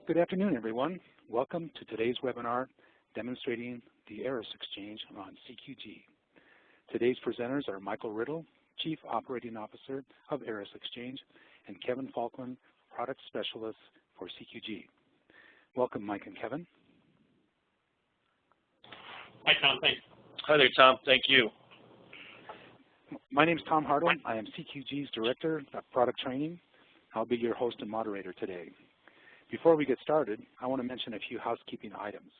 Good afternoon, everyone. Welcome to today's webinar demonstrating the Eris exchange on CQG. Today's presenters are Michael Riddle, Chief Operating Officer of Eris Exchange, and Kevin Falkland, Product Specialist for CQG. Welcome, Mike and Kevin. Hi, Tom. Thanks. Hi there, Tom. Thank you. My name is Tom Hartle. I am CQG's Director of Product Training. I'll be your host and moderator today. Before we get started, I want to mention a few housekeeping items.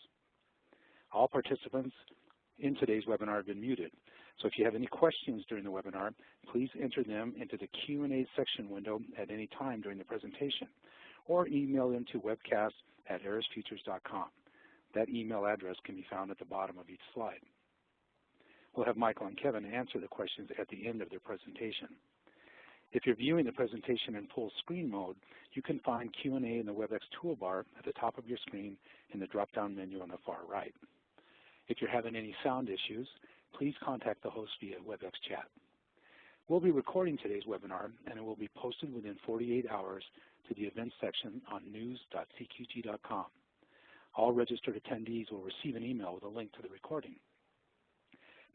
All participants in today's webinar have been muted, so if you have any questions during the webinar, please enter them into the Q&A section window at any time during the presentation, or email them to webcast@erisfutures.com. That email address can be found at the bottom of each slide. We'll have Michael and Kevin answer the questions at the end of their presentation. If you're viewing the presentation in full screen mode, you can find Q&A in the WebEx toolbar at the top of your screen in the drop-down menu on the far right. If you're having any sound issues, please contact the host via WebEx chat. We'll be recording today's webinar, and it will be posted within 48 hours to the events section on news.cqg.com. All registered attendees will receive an email with a link to the recording.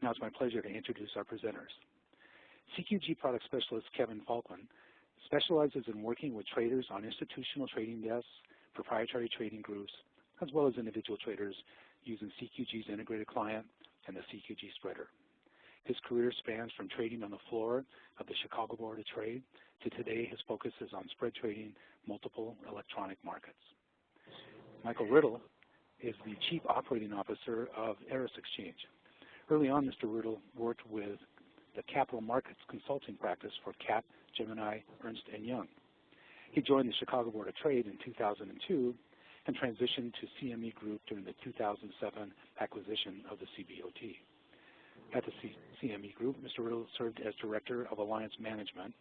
Now it's my pleasure to introduce our presenters. CQG Product Specialist Kevin Falkland specializes in working with traders on institutional trading desks, proprietary trading groups, as well as individual traders using CQG's Integrated Client and the CQG Spreader. His career spans from trading on the floor of the Chicago Board of Trade to today his focus is on spread trading multiple electronic markets. Michael Riddle is the Chief Operating Officer of Eris Exchange. Early on, Mr. Riddle worked with the capital markets consulting practice for Cap, Gemini, Ernst & Young. He joined the Chicago Board of Trade in 2002 and transitioned to CME Group during the 2007 acquisition of the CBOT. At the CME Group, Mr. Riddle served as Director of Alliance Management,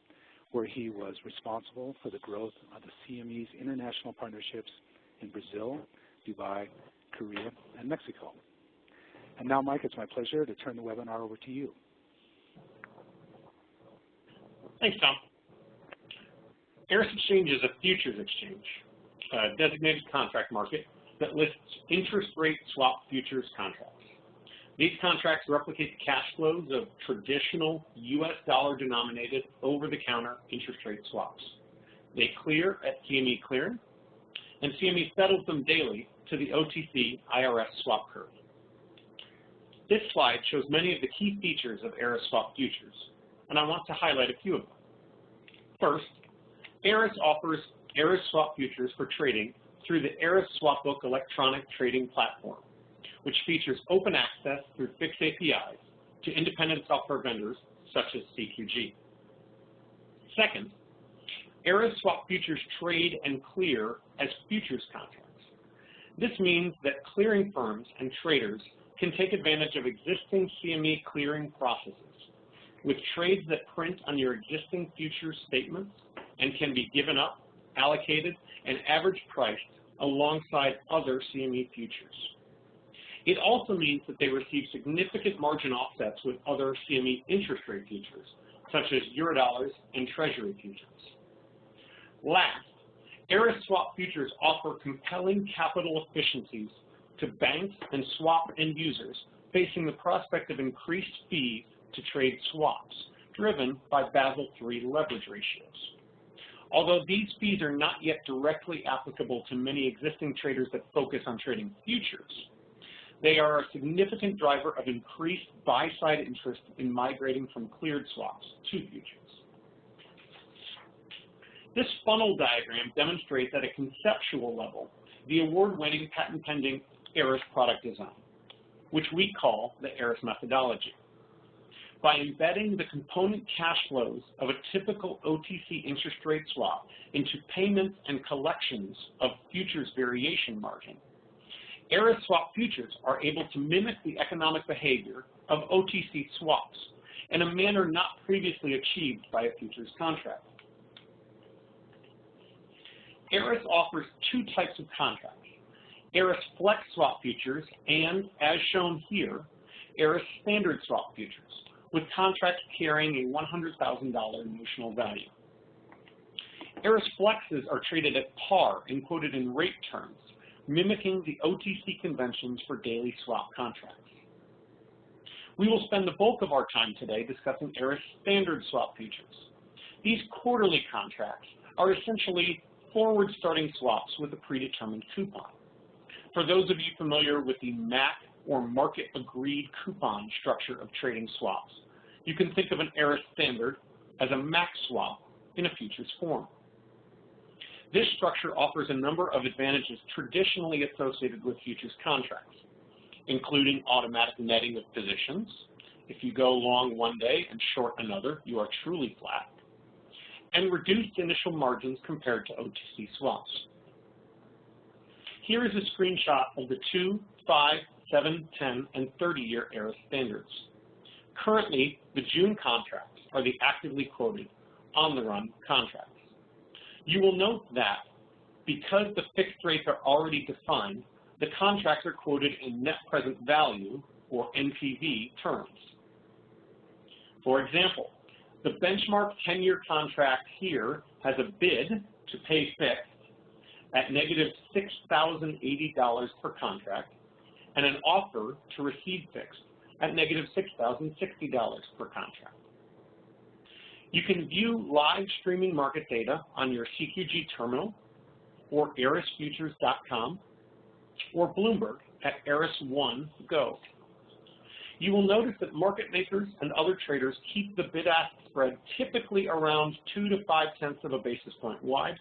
where he was responsible for the growth of the CME's international partnerships in Brazil, Dubai, Korea, and Mexico. And now, Mike, it's my pleasure to turn the webinar over to you. Thanks, Tom. Eris Exchange is a futures exchange, a designated contract market that lists interest rate swap futures contracts. These contracts replicate the cash flows of traditional U.S. dollar-denominated over-the-counter interest rate swaps. They clear at CME Clearing, and CME settles them daily to the OTC IRS swap curve. This slide shows many of the key features of Eris swap futures, and I want to highlight a few of them. First, Eris offers Eris swap futures for trading through the Eris Swapbook electronic trading platform, which features open access through fixed APIs to independent software vendors such as CQG. Second, Eris swap futures trade and clear as futures contracts. This means that clearing firms and traders can take advantage of existing CME clearing processes with trades that print on your existing futures statements and can be given up, allocated, and average priced alongside other CME futures. It also means that they receive significant margin offsets with other CME interest rate futures, such as Eurodollars and Treasury futures. Last, Eris swap futures offer compelling capital efficiencies to banks and swap end users facing the prospect of increased fees to trade swaps, driven by Basel III leverage ratios. Although these fees are not yet directly applicable to many existing traders that focus on trading futures, they are a significant driver of increased buy-side interest in migrating from cleared swaps to futures. This funnel diagram demonstrates at a conceptual level the award-winning patent-pending Eris product design, which we call the Eris methodology. By embedding the component cash flows of a typical OTC interest rate swap into payments and collections of futures variation margin, Eris swap futures are able to mimic the economic behavior of OTC swaps in a manner not previously achieved by a futures contract. Eris offers two types of contracts: Eris Flex Swap Futures and, as shown here, Eris Standard Swap Futures, with contracts carrying a $100,000 notional value. Eris Flexes are traded at par and quoted in rate terms, mimicking the OTC conventions for daily swap contracts. We will spend the bulk of our time today discussing Eris Standard Swap Futures. These quarterly contracts are essentially forward-starting swaps with a predetermined coupon. For those of you familiar with the MAC or market-agreed coupon structure of trading swaps, you can think of an Eris Standard as a MAC swap in a futures form. This structure offers a number of advantages traditionally associated with futures contracts, including automatic netting of positions. If you go long one day and short another, you are truly flat, and reduced initial margins compared to OTC swaps. Here is a screenshot of the 2, 5, 7, 10, and 30-year Eris standards. Currently, the June contracts are the actively quoted on-the-run contracts. You will note that because the fixed rates are already defined, the contracts are quoted in net present value, or NPV, terms. For example, the benchmark 10-year contract here has a bid to pay fixed at negative $6,080 per contract and an offer to receive fixed at negative $6,060 per contract. You can view live streaming market data on your CQG terminal or erisfutures.com or Bloomberg at Eris1 Go. You will notice that market makers and other traders keep the bid-ask spread typically around 2 to 5 tenths of a basis point wide,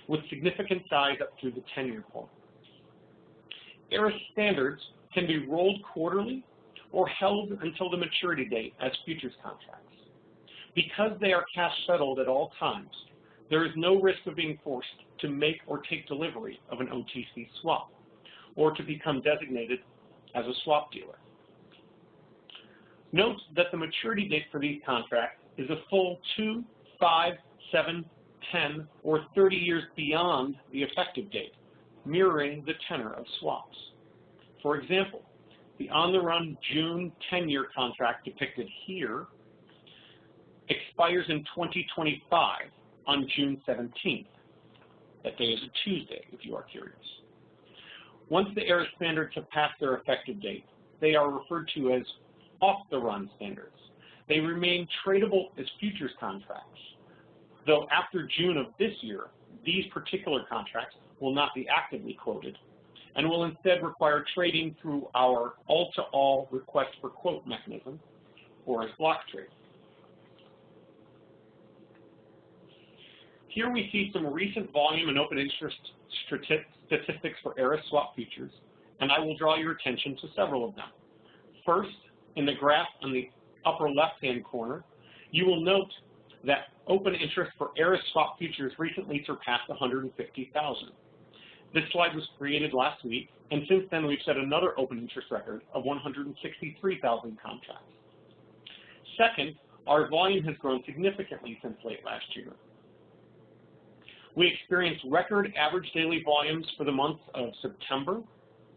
with significant size up through the 10-year point. Eris standards can be rolled quarterly or held until the maturity date as futures contracts. Because they are cash settled at all times, there is no risk of being forced to make or take delivery of an OTC swap, or to become designated as a swap dealer. Note that the maturity date for these contracts is a full 2, 5, 7, 10, or 30 years beyond the effective date, mirroring the tenor of swaps. For example, the on-the-run June 10-year contract depicted here expires in 2025 on June 17th. That day is a Tuesday, if you are curious. Once the Eris standards have passed their effective date, they are referred to as off-the-run standards. They remain tradable as futures contracts, though after June of this year, these particular contracts will not be actively quoted and will instead require trading through our all-to-all request for quote mechanism, or as block trade. Here we see some recent volume and open interest statistics for Eris swap futures, and I will draw your attention to several of them. First, in the graph on the upper left-hand corner, you will note that open interest for Eris swap futures recently surpassed 150,000. This slide was created last week, and since then we've set another open interest record of 163,000 contracts. Second, our volume has grown significantly since late last year. We experienced record average daily volumes for the months of September,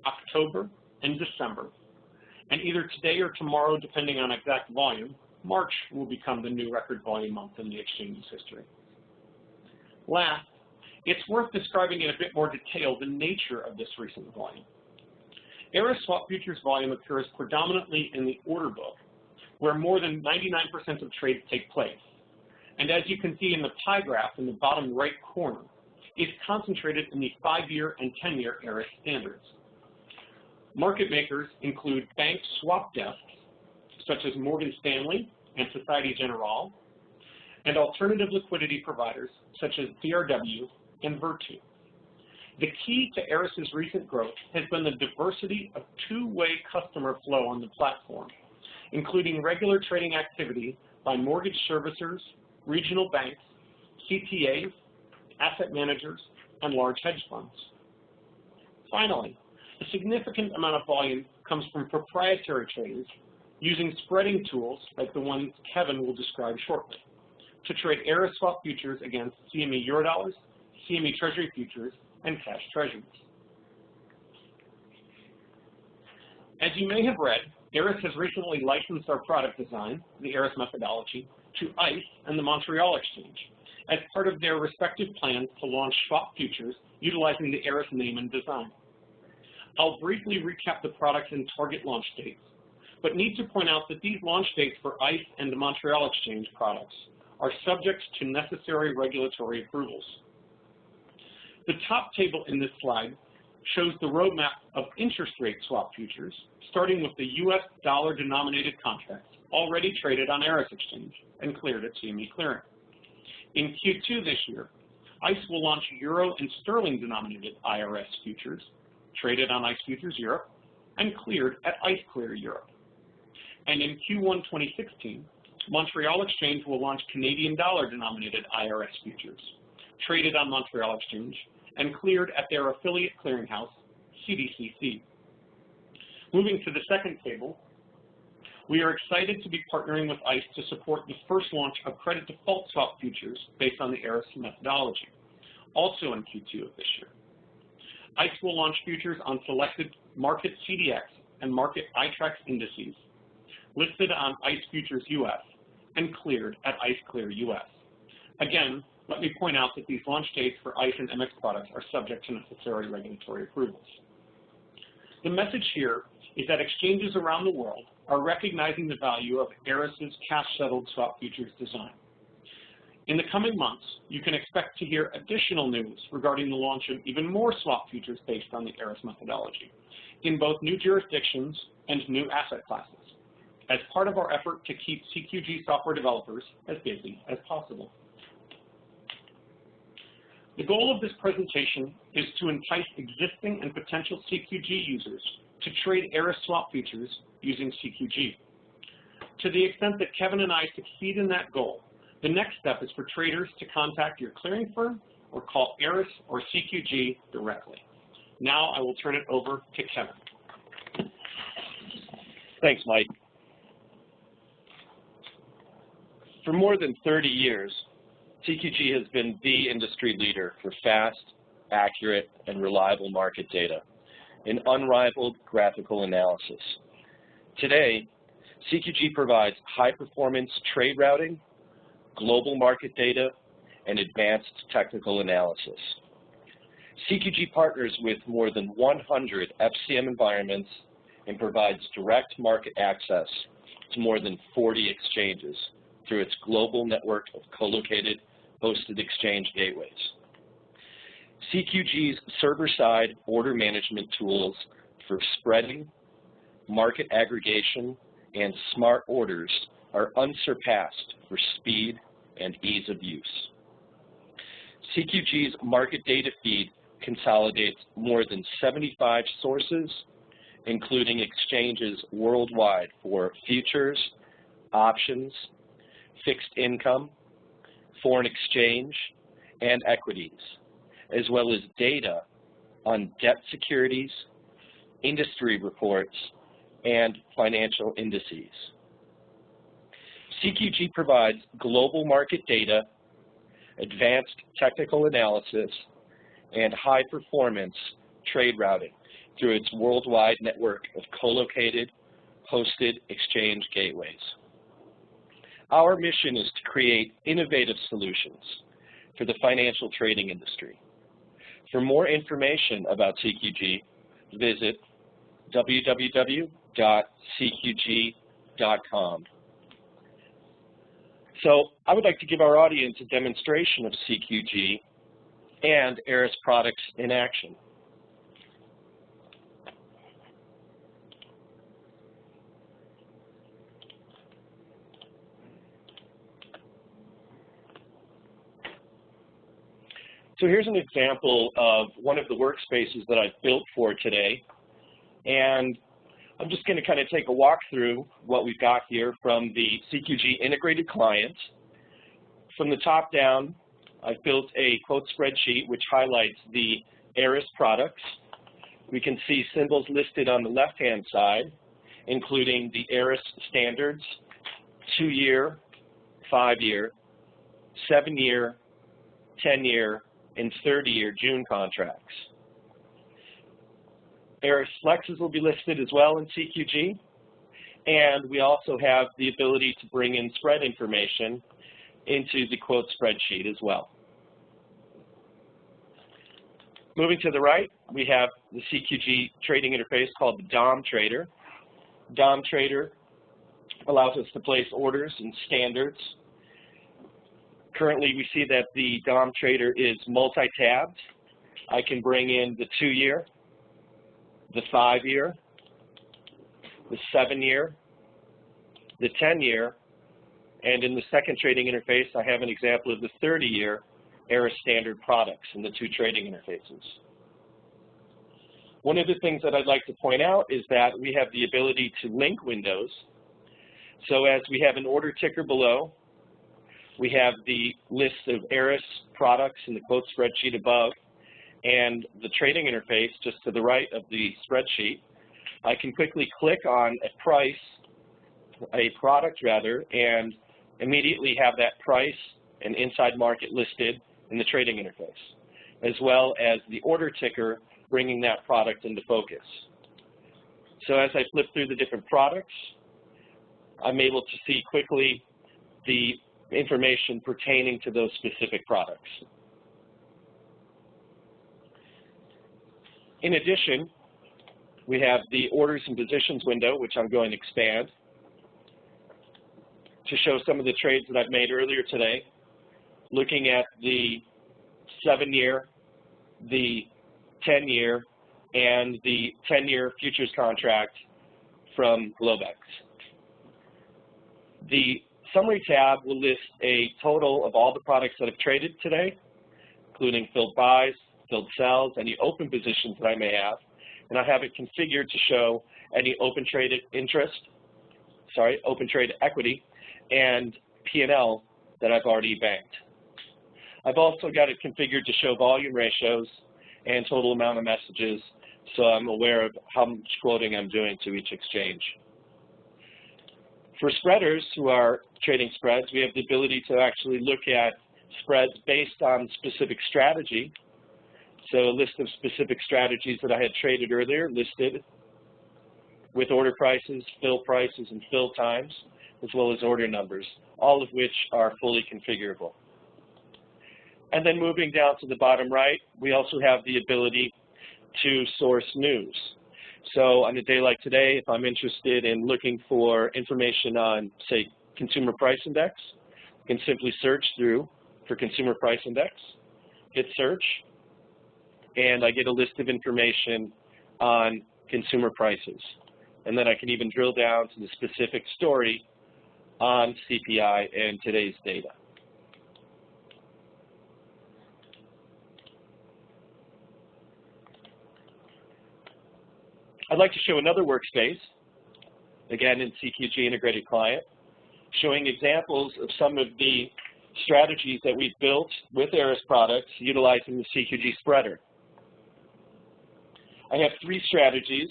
October, and December. And either today or tomorrow, depending on exact volume, March will become the new record volume month in the exchange's history. Last, it's worth describing in a bit more detail the nature of this recent volume. Eris swap futures volume occurs predominantly in the order book, where more than 99% of trades take place. And as you can see in the pie graph in the bottom right corner, it's concentrated in the 5-year and 10-year Eris standards. Market makers include bank swap desks, such as Morgan Stanley and Societe Generale, and alternative liquidity providers, such as DRW and Virtu. The key to Eris's recent growth has been the diversity of two-way customer flow on the platform, including regular trading activity by mortgage servicers, regional banks, CTAs, asset managers, and large hedge funds. Finally, a significant amount of volume comes from proprietary traders using spreading tools like the ones Kevin will describe shortly to trade Eris swap futures against CME Eurodollars, CME Treasury futures, and cash treasuries. As you may have read, Eris has recently licensed our product design, the Eris methodology, to ICE and the Montreal Exchange, as part of their respective plans to launch swap futures utilizing the Eris name and design. I'll briefly recap the products and target launch dates, but need to point out that these launch dates for ICE and the Montreal Exchange products are subject to necessary regulatory approvals. The top table in this slide shows the roadmap of interest rate swap futures, starting with the US dollar-denominated contracts already traded on Eris Exchange and cleared at CME Clearing. In Q2 this year, ICE will launch Euro and Sterling-denominated IRS futures, traded on ICE Futures Europe, and cleared at ICE Clear Europe. And in Q1 2016, Montreal Exchange will launch Canadian dollar-denominated IRS futures, traded on Montreal Exchange, and cleared at their affiliate clearinghouse, CDCC. Moving to the second table, we are excited to be partnering with ICE to support the first launch of credit default swap futures based on the Eris methodology, also in Q2 of this year. ICE will launch futures on selected market CDX and market iTraxx indices, listed on ICE Futures US and cleared at ICE Clear US. Again, let me point out that these launch dates for ICE and MX products are subject to necessary regulatory approvals. The message here is that exchanges around the world are recognizing the value of Eris's cash-settled swap futures design. In the coming months, you can expect to hear additional news regarding the launch of even more swap futures based on the Eris methodology in both new jurisdictions and new asset classes, as part of our effort to keep CQG software developers as busy as possible. The goal of this presentation is to entice existing and potential CQG users to trade Eris swap futures using CQG. To the extent that Kevin and I succeed in that goal, the next step is for traders to contact your clearing firm or call Eris or CQG directly. Now I will turn it over to Kevin. Thanks, Mike. For more than 30 years, CQG has been the industry leader for fast, accurate, and reliable market data in unrivaled graphical analysis. Today, CQG provides high-performance trade routing, global market data, and advanced technical analysis. CQG partners with more than 100 FCM environments and provides direct market access to more than 40 exchanges through its global network of co-located hosted exchange gateways. CQG's server-side order management tools for spreading, market aggregation, and smart orders are unsurpassed for speed and ease of use. CQG's market data feed consolidates more than 75 sources, including exchanges worldwide for futures, options, fixed income, foreign exchange, and equities, as well as data on debt securities, industry reports, and financial indices. CQG provides global market data, advanced technical analysis, and high-performance trade routing through its worldwide network of co-located, hosted exchange gateways. Our mission is to create innovative solutions for the financial trading industry. For more information about CQG, visit www.cqg.com. So I would like to give our audience a demonstration of CQG and Eris products in action. So here's an example of one of the workspaces that I've built for today. And I'm just going to kind of take a walk through what we've got here from the CQG Integrated Client. From the top down, I've built a quote spreadsheet which highlights the Eris products. We can see symbols listed on the left-hand side, including the Eris standards, 2-year, 5-year, 7-year, 10-year, and 30-year June contracts. Eris flexes will be listed as well in CQG, and we also have the ability to bring in spread information into the quote spreadsheet as well. Moving to the right, we have the CQG trading interface called the DOM Trader. DOM Trader allows us to place orders and standards. Currently, we see that the DOM Trader is multi-tabbed. I can bring in the 2-year, the 5-year, the 7-year, the 10-year, and in the second trading interface, I have an example of the 30-year Eris standard products in the 2 trading interfaces. One of the things that I'd like to point out is that we have the ability to link windows. So as we have an order ticker below, we have the list of Eris products in the quote spreadsheet above, and the trading interface just to the right of the spreadsheet. I can quickly click on a product rather, and immediately have that price and inside market listed in the trading interface, as well as the order ticker bringing that product into focus. So as I flip through the different products, I'm able to see quickly the information pertaining to those specific products. In addition, we have the orders and positions window, which I'm going to expand to show some of the trades that I've made earlier today, looking at the 7-year, the 10-year, and the 10-year futures contract from Globex. The Summary tab will list a total of all the products that I've traded today, including filled buys, filled sells, any open positions that I may have, and I have it configured to show any open trade equity and P&L that I've already banked. I've also got it configured to show volume ratios and total amount of messages, so I'm aware of how much quoting I'm doing to each exchange. For spreaders who are trading spreads, we have the ability to actually look at spreads based on specific strategy. So a list of specific strategies that I had traded earlier listed with order prices, fill prices, and fill times, as well as order numbers, all of which are fully configurable. And then moving down to the bottom right, we also have the ability to source news. So on a day like today, if I'm interested in looking for information on, say, Consumer Price Index, I can simply search through for Consumer Price Index, hit search, and I get a list of information on consumer prices. And then I can even drill down to the specific story on CPI and today's data. I'd like to show another workspace, again in CQG Integrated Client, showing examples of some of the strategies that we've built with Eris products utilizing the CQG spreader. I have 3 strategies: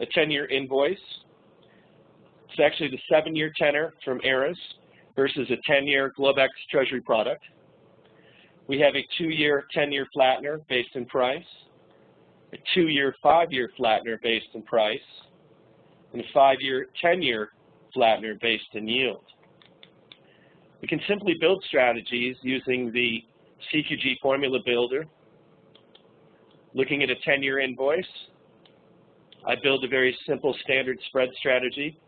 a 10-year invoice. It's actually the 7-year tenor from Eris versus a 10-year Globex Treasury product. We have a 2-year 10-year flattener based in price, a 2-year 5-year flattener based in price, and a 5-year 10-year flattener based in yield. We can simply build strategies using the CQG formula builder. Looking at a 10-year invoice, I build a very simple standard spread strategy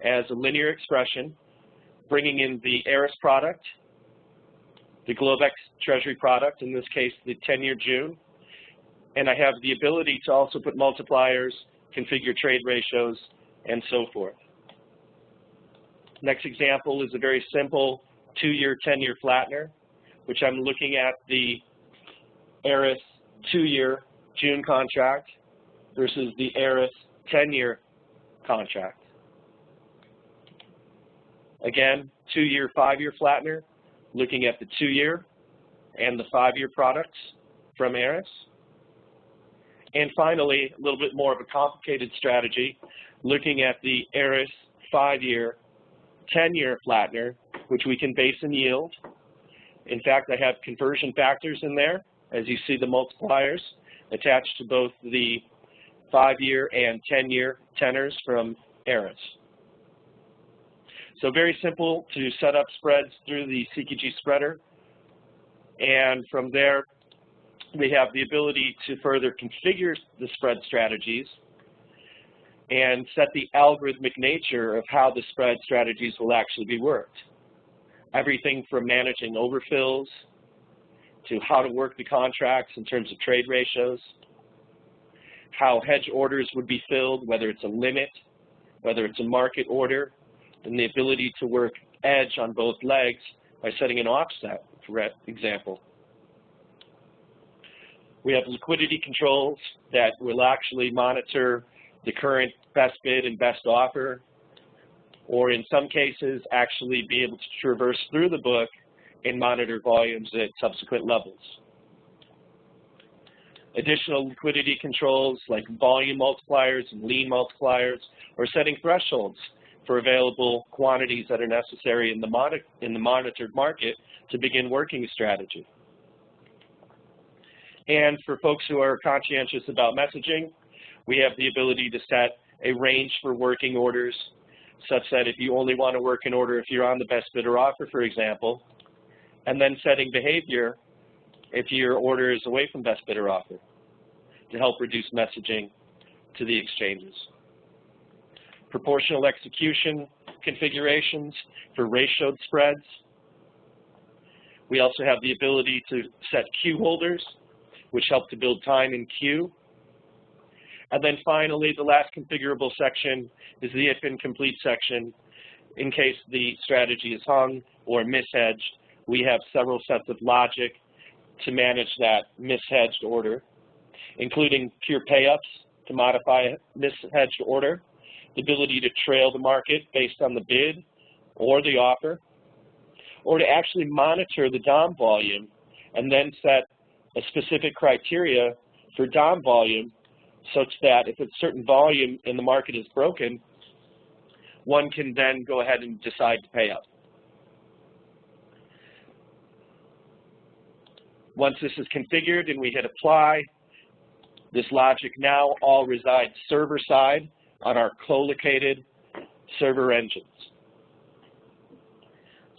as a linear expression, bringing in the Eris product, the Globex Treasury product, in this case the 10-year June, and I have the ability to also put multipliers, configure trade ratios, and so forth. Next example is a very simple 2-year, 10-year flattener, which I'm looking at the Eris 2-year June contract versus the Eris 10-year contract. Again, 2-year, 5-year flattener, looking at the 2-year and the 5-year products from Eris. And finally, a little bit more of a complicated strategy, looking at the Eris 5-year, 10-year flattener, which we can base in yield. In fact, I have conversion factors in there, as you see the multipliers attached to both the 5-year and 10-year tenors from Eris. So very simple to set up spreads through the CQG spreader. And from there, we have the ability to further configure the spread strategies and set the algorithmic nature of how the spread strategies will actually be worked. Everything from managing overfills to how to work the contracts in terms of trade ratios, how hedge orders would be filled, whether it's a limit, whether it's a market order, and the ability to work edge on both legs by setting an offset, for example. We have liquidity controls that will actually monitor the current best bid and best offer, or in some cases actually be able to traverse through the book and monitor volumes at subsequent levels. Additional liquidity controls like volume multipliers and lean multipliers, or setting thresholds for available quantities that are necessary in the monitored market to begin working a strategy. And for folks who are conscientious about messaging, we have the ability to set a range for working orders, such that if you only want to work an order if you're on the best bidder offer, for example, and then setting behavior if your order is away from best bidder offer to help reduce messaging to the exchanges. Proportional execution configurations for ratioed spreads. We also have the ability to set queue holders, which help to build time in queue. And then finally, the last configurable section is the if incomplete section. In case the strategy is hung or mishedged, we have several sets of logic to manage that mishedged order, including pure pay-ups to modify a mishedged order, the ability to trail the market based on the bid or the offer, or to actually monitor the DOM volume and then set a specific criteria for DOM volume such that if a certain volume in the market is broken, one can then go ahead and decide to pay up. Once this is configured and we hit apply, this logic now all resides server side on our co-located server engines.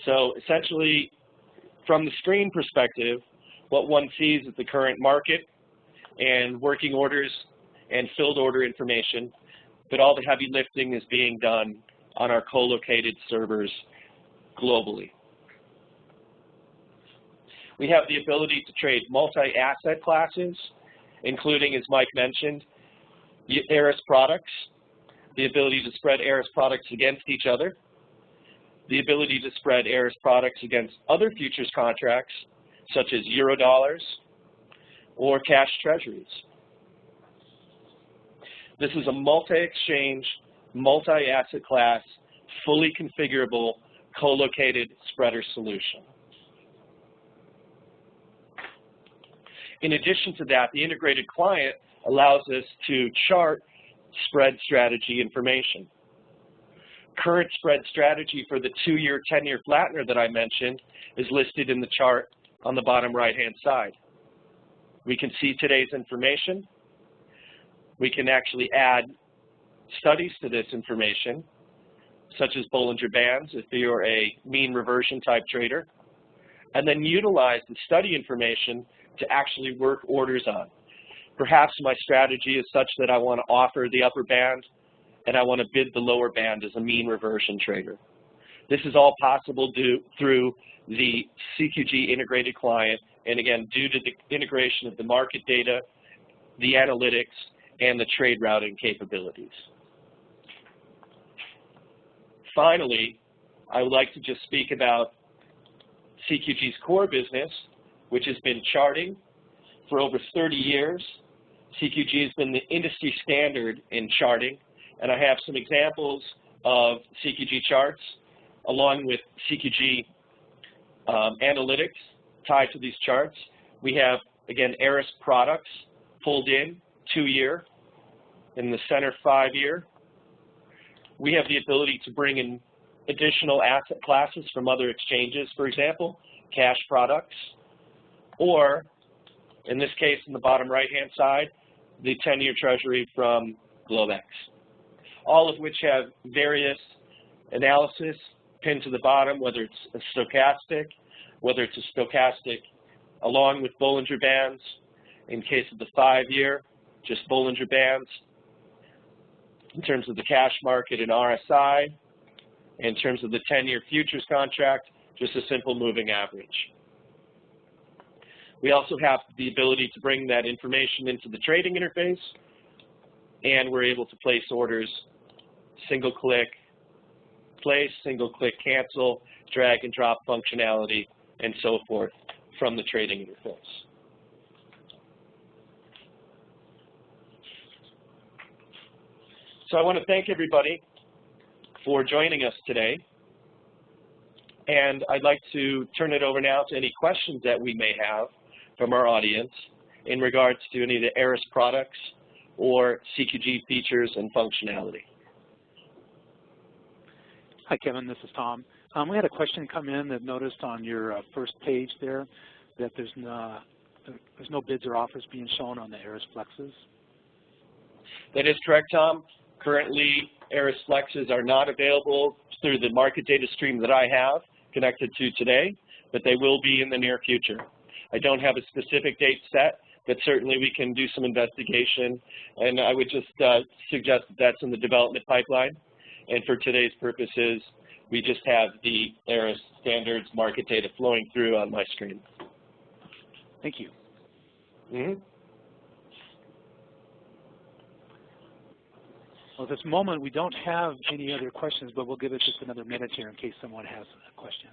So essentially, from the screen perspective, what one sees is the current market and working orders and filled order information, but all the heavy lifting is being done on our co-located servers globally. We have the ability to trade multi-asset classes, including, as Mike mentioned, Eris products, the ability to spread Eris products against each other, the ability to spread Eris products against other futures contracts, such as Eurodollars or cash treasuries. This is a multi-exchange, multi-asset class, fully configurable, co-located spreader solution. In addition to that, the integrated client allows us to chart spread strategy information. Current spread strategy for the 2-year, 10-year flattener that I mentioned is listed in the chart on the bottom right-hand side. We can see today's information. We can actually add studies to this information, such as Bollinger Bands if you're a mean reversion type trader, and then utilize the study information to actually work orders on. Perhaps my strategy is such that I want to offer the upper band and I want to bid the lower band as a mean reversion trader. This is all possible through the CQG Integrated Client, and again, due to the integration of the market data, the analytics, and the trade routing capabilities. Finally, I would like to just speak about CQG's core business, which has been charting for over 30 years. CQG has been the industry standard in charting, and I have some examples of CQG charts along with CQG analytics tied to these charts. We have, again, Eris products pulled in 2-year, in the center 5-year. We have the ability to bring in additional asset classes from other exchanges, for example, cash products, or in this case, in the bottom right-hand side, the 10-year treasury from Globex, all of which have various analysis pinned to the bottom, whether it's a stochastic, whether it's a stochastic along with Bollinger Bands. In case of the 5-year, just Bollinger Bands. In terms of the cash market and RSI, in terms of the 10-year futures contract, just a simple moving average. We also have the ability to bring that information into the trading interface, and we're able to place orders, single-click place, single-click cancel, drag and drop functionality, and so forth from the trading interface. So I want to thank everybody for joining us today. And I'd like to turn it over now to any questions that we may have from our audience in regards to any of the Eris products or CQG features and functionality. Hi, Kevin. This is Tom. We had a question come in that noticed on your first page there that there's no bids or offers being shown on the Eris Flexes. That is correct, Tom. Currently, Eris Flexes are not available through the market data stream that I have connected to today, but they will be in the near future. I don't have a specific date set, but certainly we can do some investigation, and I would just suggest that that's in the development pipeline. And for today's purposes, we just have the Eris standards market data flowing through on my screen. Thank you. Mm-hmm. Well, at this moment, we don't have any other questions, but we'll give it just another minute here in case someone has a question.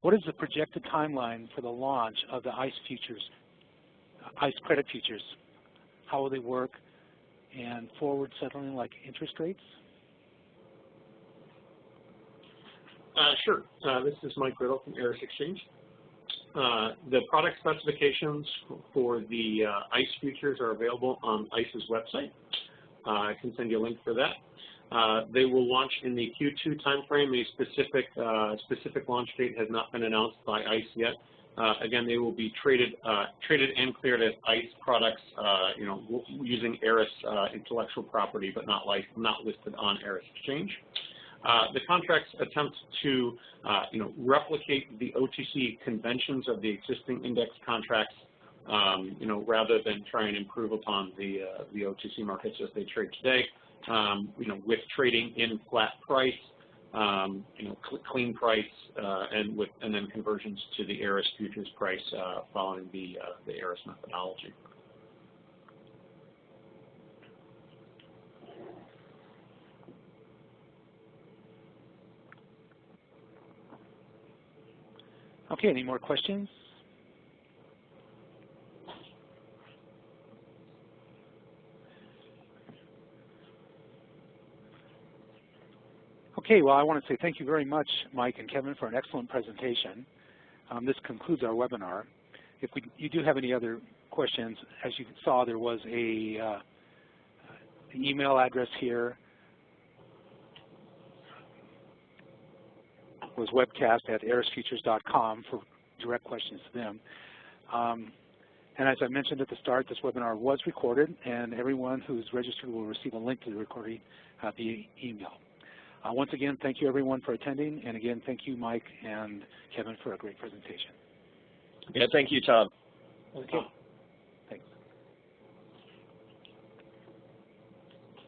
What is the projected timeline for the launch of the ICE futures, ICE credit futures? How will they work? And forward settling like interest rates? Sure. This is Mike Riddle from Eris Exchange. The product specifications for the ICE futures are available on ICE's website. I can send you a link for that. They will launch in the Q2 timeframe. A specific launch date has not been announced by ICE yet. Again, they will be traded and cleared as ICE products, using Eris intellectual property, but not listed on Eris Exchange. The contracts attempt to, replicate the OTC conventions of the existing index contracts, rather than try and improve upon the OTC markets as they trade today. With trading in flat price, clean price, and then conversions to the Eris futures price following the Eris methodology. Okay, any more questions? Okay, well, I want to say thank you very much, Mike and Kevin, for an excellent presentation. This concludes our webinar. If you do have any other questions, as you saw, there was an email address here. It was webcast@erisfutures.com for direct questions to them. And as I mentioned at the start, this webinar was recorded, and everyone who's registered will receive a link to the recording via email. Once again, thank you everyone for attending, and again, thank you Mike and Kevin for a great presentation. Yeah, thank you, Tom. Okay, thanks.